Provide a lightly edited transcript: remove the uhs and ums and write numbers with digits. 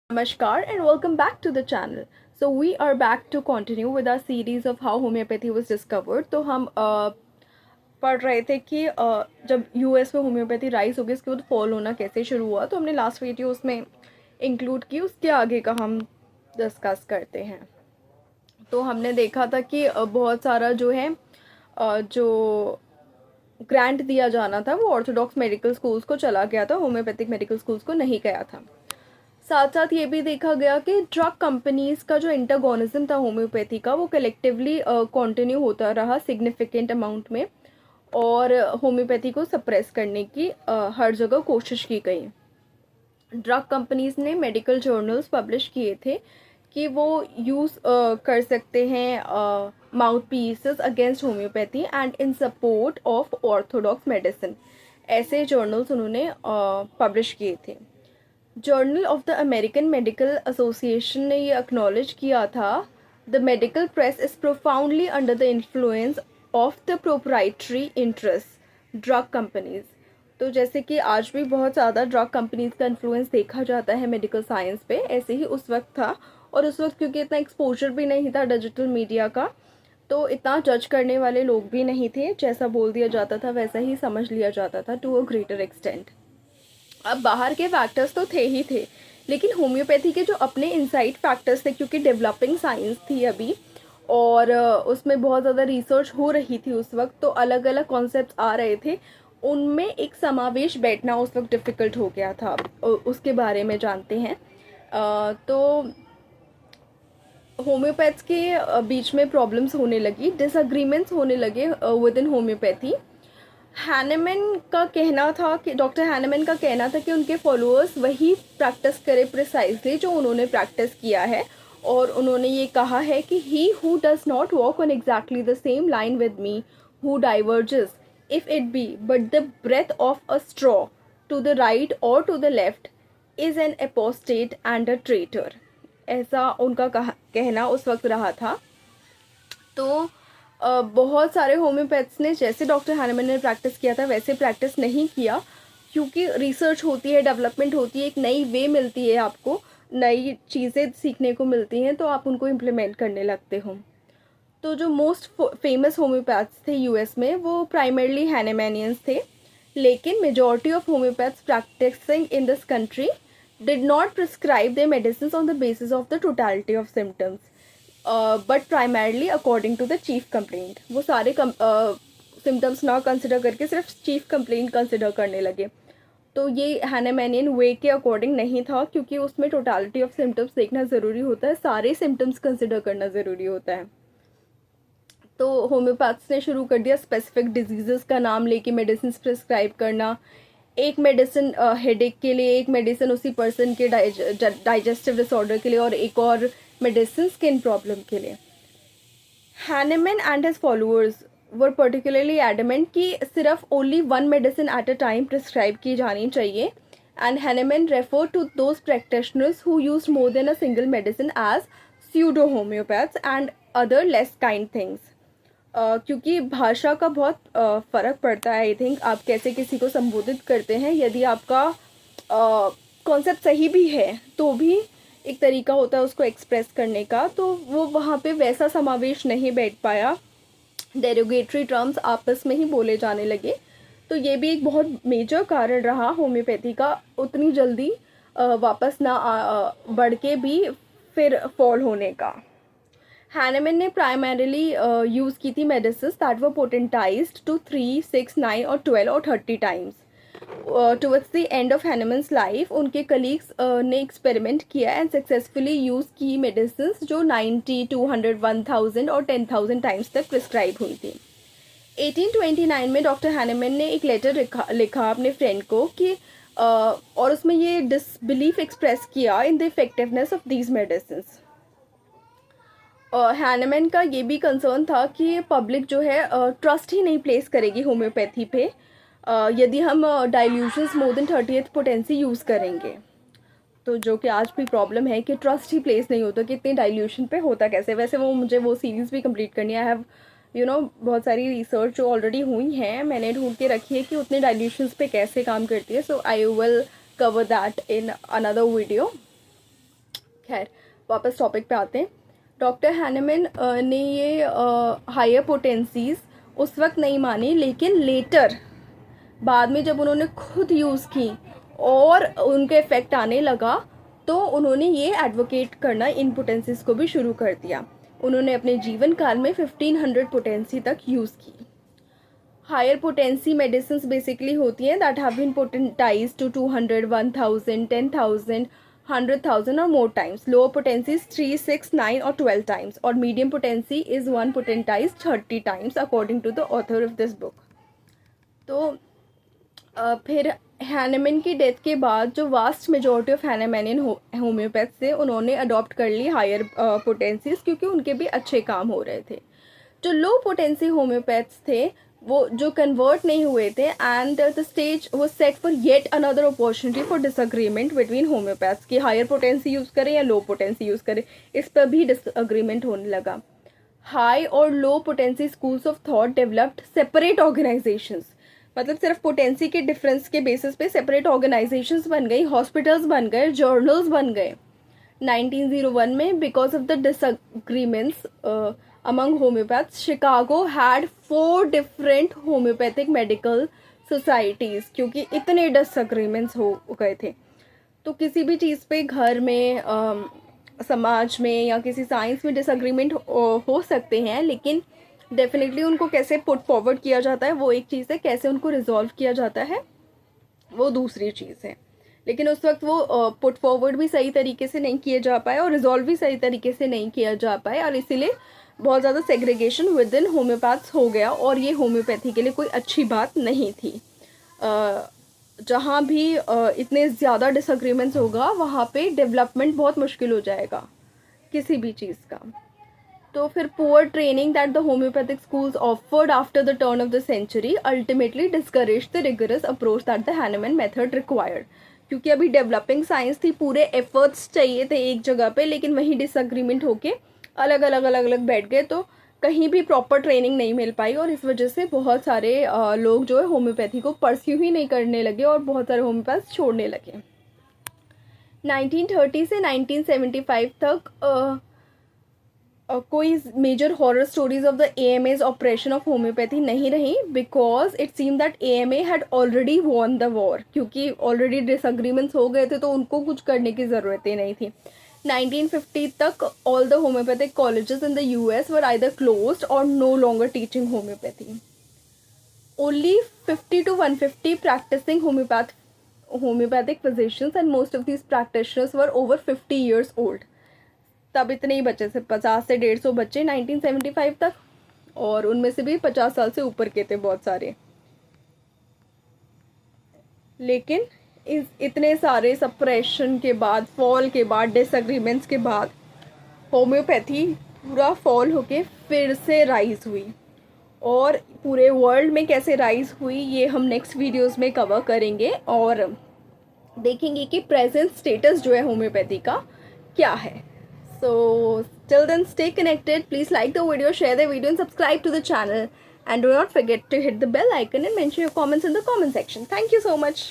Namaskar and welcome back to the channel. So we are back to continue with our series of how homeopathy was discovered. तो हम पढ़ रहे थे कि जब यूएस में होम्योपैथी राइज हो गई उसके बाद फॉल होना कैसे शुरू हुआ, तो हमने लास्ट वीडियो उसमें इंक्लूड की, उसके आगे का हम डिस्कस करते हैं। तो हमने देखा था कि बहुत सारा जो है जो ग्रांट दिया जाना था वो ऑर्थोडॉक्स मेडिकल स्कूल्स को चला गया था, होम्योपैथिक मेडिकल स्कूल्स को नहीं गया था। साथ साथ ये भी देखा गया कि ड्रग कंपनीज का जो इंटरगोनिज्म था होम्योपैथी का वो कलेक्टिवली कंटिन्यू होता रहा सिग्निफिकेंट अमाउंट में, और होम्योपैथी को सप्रेस करने की हर जगह कोशिश की गई। ड्रग कंपनीज ने मेडिकल जर्नल्स पब्लिश किए थे कि वो यूज़ कर सकते हैं mouth pieces against homeopathy and in support of Orthodox medicine. ऐसे जर्नल्स उन्होंने पब्लिश किए थे। Journal of the American medical association ने ये एक्नॉलेज किया था, the medical press is profoundly under the influence of the proprietary interest drug companies. तो जैसे कि आज भी बहुत ज़्यादा ड्रग कंपनीज का इन्फ्लुएंस देखा जाता है मेडिकल साइंस पे, ऐसे ही उस वक्त था। और उस वक्त क्योंकि इतना एक्सपोजर भी नहीं था डिजिटल मीडिया का, तो इतना जज करने वाले लोग भी नहीं थे, जैसा बोल दिया जाता था वैसा ही समझ लिया जाता था टू अ ग्रेटर एक्सटेंट। अब बाहर के फैक्टर्स तो थे ही थे, लेकिन होम्योपैथी के जो अपने इनसाइड फैक्टर्स थे, क्योंकि डेवलपिंग साइंस थी अभी और उसमें बहुत ज़्यादा रिसर्च हो रही थी उस वक्त, तो अलग अलग कॉन्सेप्ट्स आ रहे थे, उनमें एक समावेश बैठना उस वक्त डिफ़िकल्ट हो गया था। उसके बारे में जानते हैं। तो होम्योपैथ्स के बीच में प्रॉब्लम्स होने लगी, डिसएग्रीमेंट्स होने लगे विद इन होम्योपैथी। हैनेमैन का कहना था कि डॉक्टर हैनेमैन का कहना था कि उनके फॉलोअर्स वही प्रैक्टिस करें प्रिसाइजली जो उन्होंने प्रैक्टिस किया है, और उन्होंने ये कहा है कि he who does not walk on exactly the same line with me who diverges if it be but the breath of a straw to the right or to the left is an apostate and a traitor. ऐसा उनका कहना उस वक्त रहा था। तो बहुत सारे होम्योपैथ्स ने, जैसे डॉक्टर हैनेमैन ने प्रैक्टिस किया था वैसे प्रैक्टिस नहीं किया, क्योंकि रिसर्च होती है, डेवलपमेंट होती है, एक नई वे मिलती है, आपको नई चीज़ें सीखने को मिलती हैं, तो आप उनको इम्प्लीमेंट करने लगते हो। तो जो मोस्ट फेमस होम्योपैथ्स थे यूएस में वो प्राइमरली हैनेमैनियंस थे, लेकिन majority of homeopaths practicing in this country did not prescribe their medicine on the basis of the totality of symptoms but primarily according to the chief complaint. वो सारे symptoms ना consider करके सिर्फ chief complaint consider करने लगे। तो ये हैनेमैनियन वे के अकॉर्डिंग नहीं था, क्योंकि उसमें टोटलिटी ऑफ सिम्टम्स देखना ज़रूरी होता है, सारे सिम्टम्स कंसिडर करना ज़रूरी होता है। तो होम्योपैथ्स ने शुरू कर दिया स्पेसिफिक डिजीज़ का नाम लेके मेडिसिन प्रिस्क्राइब करना। एक मेडिसिन हेडेक के लिए, एक मेडिसिन उसी पर्सन के डाइजेस्टिव डिसऑर्डर के लिए, और एक और मेडिसिन स्किन प्रॉब्लम के लिए। Hahnemann and his followers were particularly adamant कि सिर्फ only one medicine at a time prescribe की जानी चाहिए, and Hahnemann refer to those practitioners who use more than a single medicine as pseudo homeopaths and other less kind things. क्योंकि भाषा का बहुत फ़र्क पड़ता है, आई थिंक, आप कैसे किसी को संबोधित करते हैं। यदि आपका कॉन्सेप्ट सही भी है तो भी एक तरीका होता है उसको एक्सप्रेस करने का, तो वो वहाँ पे वैसा समावेश नहीं बैठ पाया, डेरोगेटरी टर्म्स आपस में ही बोले जाने लगे। तो ये भी एक बहुत मेजर कारण रहा होम्योपैथी का उतनी जल्दी वापस ना बढ़ के भी फिर फॉल होने का। हैनेमैन ने प्राइमरीली यूज़ की थी medicine that were potentized to 3, 6, 9 और 12 और 30 times. Towards the end of Hahnemann's life उनके कलीग्स ने एक्सपेरिमेंट किया एंड सक्सेसफुली यूज़ की मेडिसिन जो 90, 200, 1000 और 10,000 टाइम्स तक प्रिस्क्राइब हुई थी। 1829 में डॉक्टर हैनेमैन ने एक लेटर लिखा अपने फ्रेंड को कि और उसमें ये डिसबिलीफ एक्सप्रेस किया in the effectiveness of these medicine. Hahnemann का ये भी कंसर्न था कि पब्लिक जो है ट्रस्ट ही नहीं प्लेस करेगी होम्योपैथी पे यदि हम dilutions more than 30th potency use करेंगे। तो जो कि आज भी प्रॉब्लम है कि ट्रस्ट ही प्लेस नहीं होता कि इतने डाइल्यूशन पे होता कैसे। वैसे मुझे वो सीरीज़ भी कंप्लीट करनी है। आई हैव बहुत सारी रिसर्च जो ऑलरेडी हुई हैं, मैंने ढूंढ के रखी है कि उतने डाइल्यूशंस पे कैसे काम करती है। So I will cover that in another video. खैर वापस टॉपिक पे आते हैं। डॉक्टर हैनेमन ने ये हायर पोटेंसीज उस वक्त नहीं मानी, लेकिन लेटर बाद में जब उन्होंने खुद यूज़ की और उनके इफ़ेक्ट आने लगा तो उन्होंने ये एडवोकेट करना इन पोटेंसीज को भी शुरू कर दिया। उन्होंने अपने जीवन काल में 1500 पोटेंसी तक यूज़ की। हायर पोटेंसी मेडिसिन बेसिकली होती हैं that have been potentize to 200, 1000, 10,000, 100,000 और मोर टाइम्स। लोअर पोटेंसी 3, 6, 9 और 12 टाइम्स, और medium potency is 1 potentize 30 times according to the author of this book. तो फिर हैनेमन की डेथ के बाद जो vast majority of Hahnemannian homeopaths थे उन्होंने अडॉप्ट कर ली हायर पोटेंसीज, क्योंकि उनके भी अच्छे काम हो रहे थे। जो लो पोटेंसी होम्योपैथ्स थे वो जो कन्वर्ट नहीं हुए थे, एंड द स्टेज वो set for yet another opportunity for disagreement between homeopaths कि हायर पोटेंसी यूज़ करें या लो पोटेंसी यूज़ करें, इस पर भी डिसएग्रीमेंट होने लगा। हाई और low potency schools of thought developed separate organisations, मतलब सिर्फ पोटेंसी के डिफरेंस के बेसिस पे सेपरेट ऑर्गेनाइजेशंस बन गई, हॉस्पिटल्स बन गए, जर्नल्स बन गए। 1901 में because of the disagreements among homeopaths, Chicago had 4 different homeopathic medical societies, क्योंकि इतने डिसएग्रीमेंट्स हो गए थे। तो किसी भी चीज़ पे घर में समाज में या किसी साइंस में डिसएग्रीमेंट हो सकते हैं, लेकिन डेफिनेटली उनको कैसे पुट फॉरवर्ड किया जाता है वो एक चीज़ है, कैसे उनको रिजॉल्व किया जाता है वो दूसरी चीज़ है। लेकिन उस वक्त वो पुट फॉरवर्ड भी सही तरीके से नहीं किए जा पाए और रिजॉल्व भी सही तरीके से नहीं किया जा पाए, और इसीलिए बहुत ज़्यादा सेग्रीगेशन विद इन होम्योपैथ्स हो गया, और ये होम्योपैथी के लिए कोई अच्छी बात नहीं थी। जहाँ भी इतने ज़्यादा डिसएग्रीमेंट्स होगा वहाँ पे डेवलपमेंट बहुत मुश्किल हो जाएगा किसी भी चीज़ का। तो फिर poor training that the homeopathic schools offered after the turn of the century ultimately discourage the rigorous approach that the Hahnemann method required, क्योंकि अभी डेवलपिंग साइंस थी, पूरे एफर्ट्स चाहिए थे एक जगह पे, लेकिन वहीं डिसएग्रीमेंट होके अलग अलग बैठ गए, तो कहीं भी प्रॉपर ट्रेनिंग नहीं मिल पाई, और इस वजह से बहुत सारे लोग जो है होम्योपैथी को परस्यू ही नहीं करने लगे और बहुत सारे होम्योपैथ छोड़ने लगे। 1930 से 1975 तक कोई major horror stories of the AMA's operation of homeopathy नहीं रही, because it seem that AMA had already won the war, क्योंकि ऑलरेडी डिसएग्रीमेंट्स हो गए थे तो उनको कुछ करने की ज़रूरत ही नहीं थी। 1950 तक all the homeopathic colleges in the US were either closed or no longer teaching homeopathy. Only 50 to 150 practicing homeopathic physicians and most of these practitioners were over 50 years old. तब इतने ही बच्चे थे, 50 से 150 बच्चे 1975 तक, और उनमें से भी 50 साल से ऊपर के थे बहुत सारे। लेकिन इतने सारे सप्रेशन के बाद, फॉल के बाद, डिसएग्रीमेंट्स के बाद होम्योपैथी पूरा फॉल होके फिर से राइज हुई, और पूरे वर्ल्ड में कैसे राइज हुई ये हम नेक्स्ट वीडियोस में कवर करेंगे, और देखेंगे कि प्रेजेंट स्टेटस जो है होम्योपैथी का क्या है। So till then, stay connected. Please like the video, share the video and subscribe to the channel, and do not forget to hit the bell icon and mention your comments in the comment section. Thank you so much.